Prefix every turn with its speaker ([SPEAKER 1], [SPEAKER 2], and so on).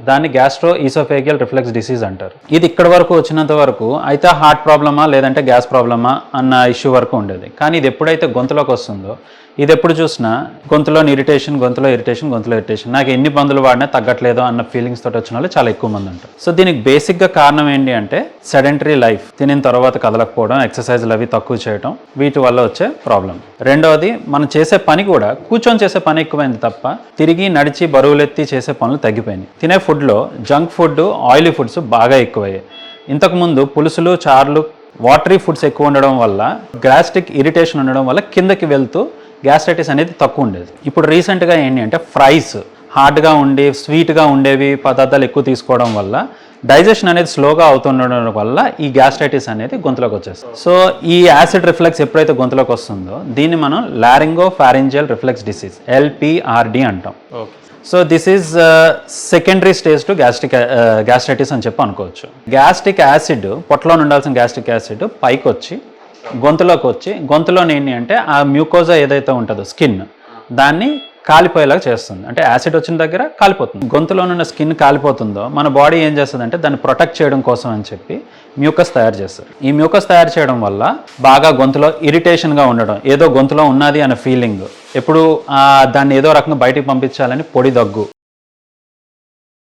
[SPEAKER 1] దాన్ని gastro ఈసోఫేగియల్ reflex disease అంటారు. ఇది ఇక్కడ వరకు వచ్చినంత వరకు అయితే హార్ట్ ప్రాబ్లమా లేదంటే గ్యాస్ ప్రాబ్లమా అన్న ఇష్యూ వరకు ఉండేది. కానీ ఇది ఎప్పుడైతే గొంతులోకి వస్తుందో, ఇది ఎప్పుడు చూసినా గొంతులో ఇరిటేషన్, నాకు ఎన్ని మందులు వాడినా తగ్గట్లేదు అన్న ఫీలింగ్స్ తోటి వచ్చిన వాళ్ళు చాలా ఎక్కువ మంది ఉంటారు. సో దీనికి బేసిక్గా కారణం ఏంటి అంటే సెడెంటరీ లైఫ్, తినిన తర్వాత కదలకపోవడం, ఎక్సర్సైజ్లు అవి తక్కువ చేయడం, వీటి వల్ల వచ్చే ప్రాబ్లం. రెండవది మనం చేసే పని కూడా కూర్చొని చేసే పని ఎక్కువైంది తప్ప తిరిగి నడిచి బరువులెత్తి చేసే పనులు తగ్గిపోయినాయి. తినే ఫుడ్లో జంక్ ఫుడ్, ఆయిలీ ఫుడ్స్ బాగా ఎక్కువయ్యాయి. ఇంతకుముందు పులుసులు, చారులు, వాటరీ ఫుడ్స్ ఎక్కువ ఉండడం వల్ల గ్యాస్ట్రిక్ ఇరిటేషన్ ఉండడం వల్ల కిందకి వెళ్తూ గ్యాస్ట్రైటిస్ అనేది తక్కువ ఉండేది. ఇప్పుడు రీసెంట్గా ఏంటి అంటే ఫ్రైస్, హార్డ్గా ఉండి స్వీట్గా ఉండేవి పదార్థాలు ఎక్కువ తీసుకోవడం వల్ల డైజెషన్ అనేది స్లోగా అవుతుండడం వల్ల ఈ గ్యాస్ట్రైటిస్ అనేది గొంతులోకి వచ్చేస్తుంది. సో ఈ యాసిడ్ రిఫ్లెక్స్ ఎప్పుడైతే గొంతులోకి వస్తుందో దీన్ని మనం laryngo pharyngeal reflex disease LPRD అంటాం. So this is secondary stage to gastritis అని చెప్పి అనుకోవచ్చు. గ్యాస్ట్రిక్ యాసిడ్, పొట్టలో ఉండాల్సిన గ్యాస్ట్రిక్ యాసిడ్ పైకి వచ్చి గొంతులోకి వచ్చి గొంతులోని ఏంటి అంటే ఆ మ్యూకోజా ఏదైతే ఉంటుందో స్కిన్ దాన్ని కాలిపోయేలాగా చేస్తుంది. అంటే యాసిడ్ వచ్చిన దగ్గర కాలిపోతుంది. గొంతులోనున్న స్కిన్ కాలిపోతుందో మన బాడీ ఏం చేస్తుంది అంటే దాన్ని ప్రొటెక్ట్ చేయడం కోసం అని చెప్పి మ్యూకస్ తయారు చేస్తారు. ఈ మ్యూకస్ తయారు చేయడం వల్ల బాగా గొంతులో ఇరిటేషన్గా ఉండడం, ఏదో గొంతులో ఉన్నది అనే ఫీలింగ్, ఎప్పుడు దాన్ని ఏదో రకంగా బయటికి పంపించాలని పొడి దగ్గు,